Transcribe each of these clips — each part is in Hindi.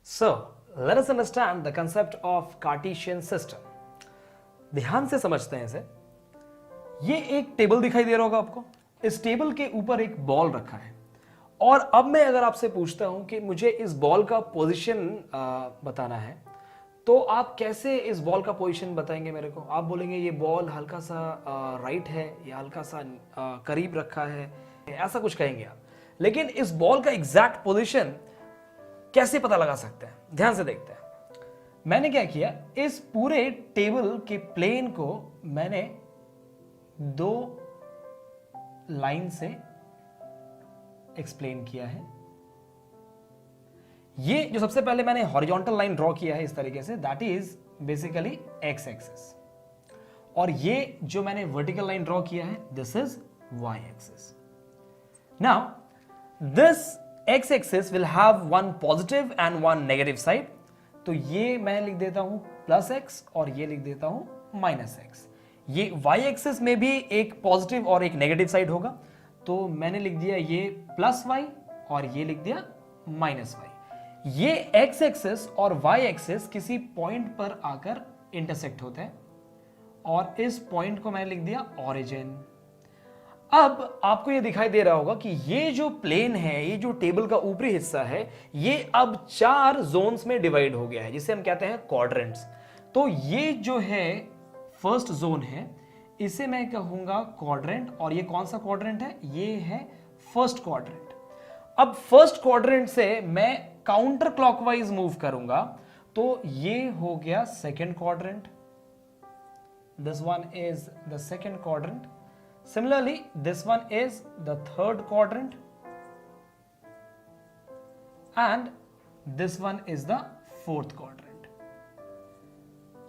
So, let us understand the concept of Cartesian system. ध्यान से समझते हैं इसे। ये एक टेबल दिखाई दे रहा होगा आपको। इस टेबल के ऊपर एक बॉल रखा है और अब मैं अगर आपसे पूछता हूं कि मुझे इस बॉल का पोजीशन बताना है, तो आप कैसे इस बॉल का पोजीशन बताएंगे मेरे को? आप बोलेंगे ये बॉल हल्का सा राइट है या हल्का सा करीब रखा है, ऐसा कुछ कहेंगे आप। लेकिन इस बॉल का एग्जैक्ट पोजीशन कैसे पता लगा सकते हैं? ध्यान से देखते हैं। मैंने क्या किया, इस पूरे टेबल के प्लेन को मैंने दो लाइन से एक्सप्लेन किया है। ये जो सबसे पहले मैंने हॉरिजॉन्टल लाइन ड्रॉ किया है इस तरीके से, that is basically X axis, और ये जो मैंने वर्टिकल लाइन ड्रॉ किया है, this is Y axis. Now this X axis will have one positive and one negative side, तो ये मैं लिख देता हूं प्लस एक्स और ये लिख देता हूं माइनस एक्स। ये वाई एक्सिस में भी एक पॉजिटिव और एक नेगेटिव साइड होगा, तो मैंने लिख दिया ये प्लस वाई और ये लिख दिया माइनस वाई। ये एक्स एक्सिस और वाई एक्सिस किसी पॉइंट पर आकर इंटरसेक्ट होते हैं और इस पॉइंट को मैंने लिख दिया ओरिजिन। अब आपको ये दिखाई दे रहा होगा कि ये जो प्लेन है, ये जो टेबल का ऊपरी हिस्सा है, ये अब 4 जोन्स में डिवाइड हो गया है, जिसे हम कहते हैं क्वाड्रेंट्स। तो ये जो है फर्स्ट जोन है, इसे मैं कहूंगा क्वाड्रेंट, और ये कौन सा क्वाड्रेंट है? ये है फर्स्ट क्वाड्रेंट। अब फर्स्ट क्वाड्रेंट से मैं काउंटर क्लॉकवाइज मूव करूंगा, तो ये हो गया second quadrant. This one is the second quadrant. Similarly, this one is the third quadrant and this one is the fourth quadrant.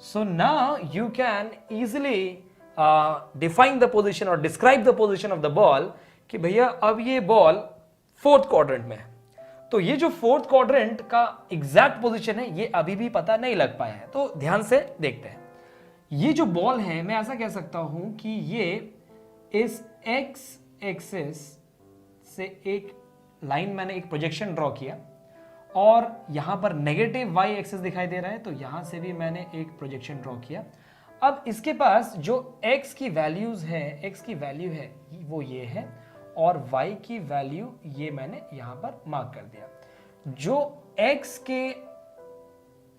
So now you can easily define the position or describe the position of the ball कि भैया अब ये बॉल फोर्थ क्वाड्रेंट में है। तो ये जो फोर्थ क्वाड्रेंट का एग्जैक्ट पोजीशन है, ये अभी भी पता नहीं लग पाया है, तो ध्यान से देखते हैं। ये जो बॉल है, मैं ऐसा कह सकता हूं कि ये इस x एक्सिस से एक लाइन, मैंने एक प्रोजेक्शन ड्रॉ किया और यहां पर नेगेटिव y एक्सिस दिखाई दे रहा है, तो यहां से भी मैंने एक प्रोजेक्शन ड्रॉ किया। अब इसके पास जो x की वैल्यूज है, x की वैल्यू है वो ये है और y की वैल्यू ये मैंने यहां पर मार्क कर दिया। जो x के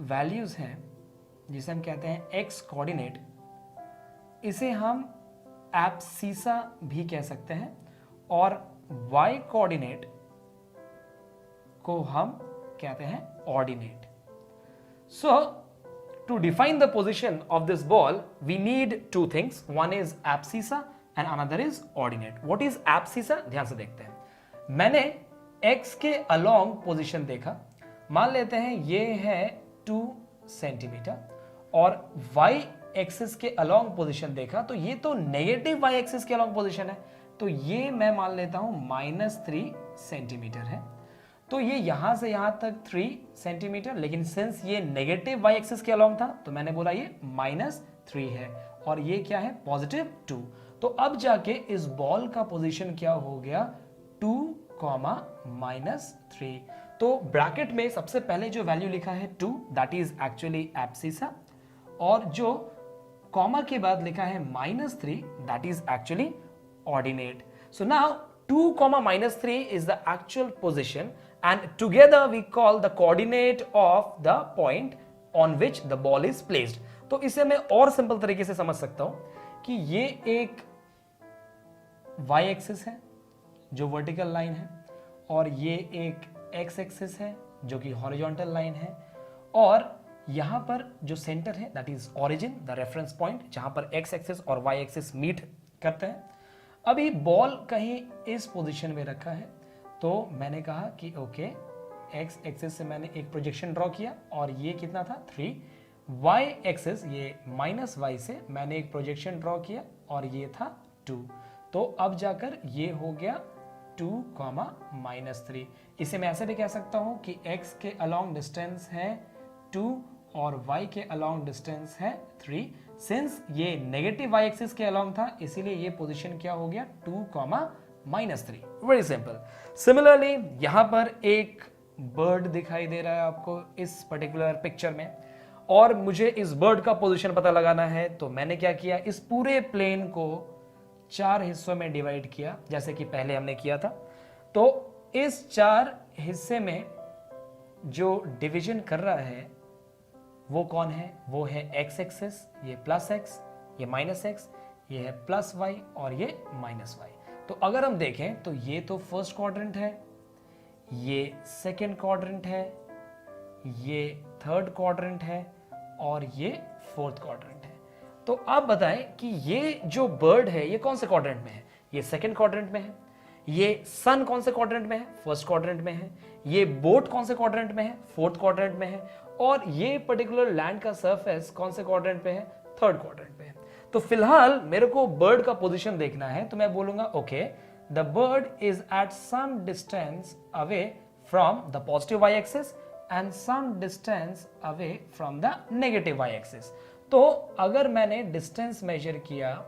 वैल्यूज हैं, जिसे हम कहते हैं x कोऑर्डिनेट, इसे हम एब्सिसा भी कह सकते हैं और y कोऑर्डिनेट को हम कहते हैं ordinate. So to define the position of this ball we need two things, one is abscissa and another is ordinate. What is abscissa? ध्यान से देखते हैं। मैंने x के अलोंग पोजीशन देखा, मान लेते हैं ये है 2 सेंटीमीटर, और y एक्सिस के अलोंग पोजीशन देखा, तो ये तो नेगेटिव y एक्सिस के अलोंग पोजीशन है, तो ये मैं मान लेता हूं -3 सेंटीमीटर है। तो ये यहां से यहां तक 3 सेंटीमीटर, लेकिन सिंस ये नेगेटिव y एक्सिस के अलोंग था, तो मैंने बोला ये -3 है, और ये क्या है? +2। तो अब जाके इस बॉल का पोजीशन क्या हो गया? 2, -3। तो ब्रैकेट में सबसे पहले जो वैल्यू लिखा है 2, दैट इज एक्चुअली एब्सिसा, और जो कॉमा के बाद लिखा है -3, that is actually ordinate. So now 2, -3 is the actual position and together we call the coordinate of the point on which the ball is placed. तो इसे मैं और सिंपल तरीके से समझ सकता हूं कि ये एक y एक्सिस है जो वर्टिकल लाइन है, और ये एक x एक्सिस है जो कि हॉरिजॉन्टल लाइन है, और यहां पर जो सेंटर है that is origin, the reference point, जहां पर x एक्सिस और y एक्सिस मीट करते हैं। अभी बॉल कहीं इस पोजीशन में रखा है, तो मैंने कहा कि ओके, x एक्सिस से मैंने एक प्रोजेक्शन ड्रॉ किया और ये कितना था? 3। y एक्सिस, ये -y से मैंने एक प्रोजेक्शन ड्रॉ किया और ये था 2। तो अब जाकर ये हो गया 2, -3। इसे मैं ऐसे भी कह सकता हूं कि x के अलोंग डिस्टेंस है 2 और y के अलोंग डिस्टेंस है 3। सिंस ये नेगेटिव y एक्सिस के अलोंग था, इसीलिए ये पोजीशन क्या हो गया? 2, -3। Very simple. सिमिलरली यहां पर एक बर्ड दिखाई दे रहा है आपको इस पर्टिकुलर पिक्चर में, और मुझे इस बर्ड का पोजीशन पता लगाना है, तो मैंने क्या किया, इस पूरे प्लेन को 4 हिस्सों में डिवाइड किया जैसे कि पहले हमने किया था। तो इस 4 हिस्से में जो डिवीजन कर रहा है वो कौन है, वो है एक्स एक्सिस, ये प्लस एक्स, ये माइनस एक्स, ये है प्लस वाई और ये माइनस वाई। तो अगर हम देखें तो ये तो फर्स्ट क्वाड्रेंट है, ये सेकंड क्वाड्रेंट है, ये थर्ड क्वाड्रेंट है और ये फोर्थ क्वाड्रेंट है। तो आप बताएं कि ये जो बर्ड है ये कौन से क्वाड्रेंट में है, ये सेकंड क्वाड्रेंट में है, ये सन कौन से क्वाड्रेंट में है, फर्स्ट क्वाड्रेंट में है, ये बोट कौन से क्वाड्रेंट में है, फोर्थ क्वाड्रेंट में है, और ये पर्टिकुलर लैंड का सरफेस कौन से क्वाड्रेंट पे है, थर्ड क्वाड्रेंट पे है। तो फिलहाल मेरे को बर्ड का पोजीशन देखना है, तो मैं बोलूंगा okay the bird is at some distance away from the positive Y axis and some distance away from the negative Y axis. तो अगर मैंने डिस्टेंस मेजर किया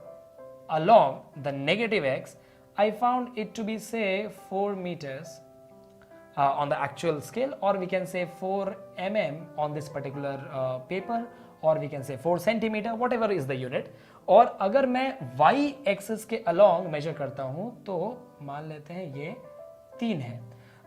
along the negative x, I found it to be say 4 meters on the actual scale, or we can say 4 mm on this particular paper, or we can say 4 centimeter, whatever is the unit। और अगर मैं y axis के along measure करता हूं तो मान लेते हैं ये 3 है।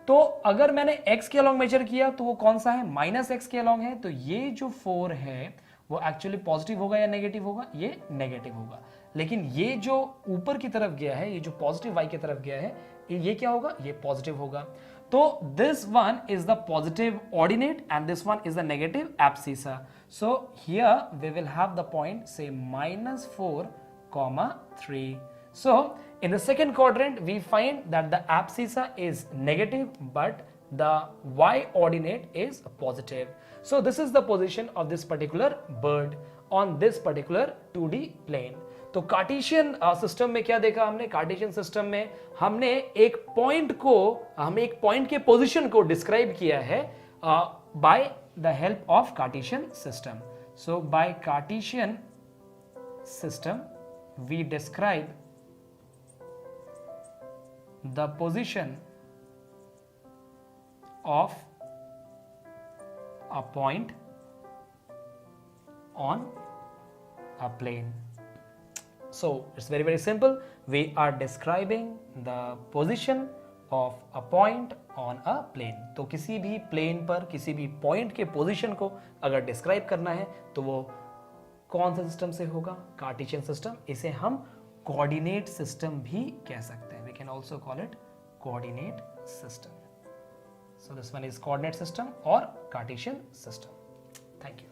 तो अगर मैंने x के along measure किया तो वो कौन सा है, माइनस एक्स के along है। तो ये जो 4 है वो एक्चुअली पॉजिटिव होगा या नेगेटिव होगा, ये नेगेटिव होगा। लेकिन ये जो ऊपर की तरफ गया है, ये जो पॉजिटिव y की तरफ गया है, ये क्या होगा, ये पॉजिटिव होगा। तो this one is the positive ordinate and this one is the negative abscissa. So here we will have the point से -4,3। So in the second quadrant we find that the abscissa is negative but the y ordinate is positive. So this is the position of this particular bird on this particular 2D plane. तो कार्टेशियन सिस्टम में क्या देखा हमने, कार्टेशियन सिस्टम में हमने एक पॉइंट के पोजीशन को डिस्क्राइब किया है by the help of Cartesian system. So by Cartesian system we describe the position of a point on a plane. So it's very simple. We are describing the position of a point on a plane. तो किसी भी प्लेन पर किसी भी पॉइंट के पोजीशन को अगर डिस्क्राइब करना है तो वो कौन सा सिस्टम से होगा, कार्टेशियन सिस्टम। इसे हम कोऑर्डिनेट सिस्टम भी कह सकते हैं। We can also call it coordinate system. So this one is coordinate system or Cartesian system. Thank you.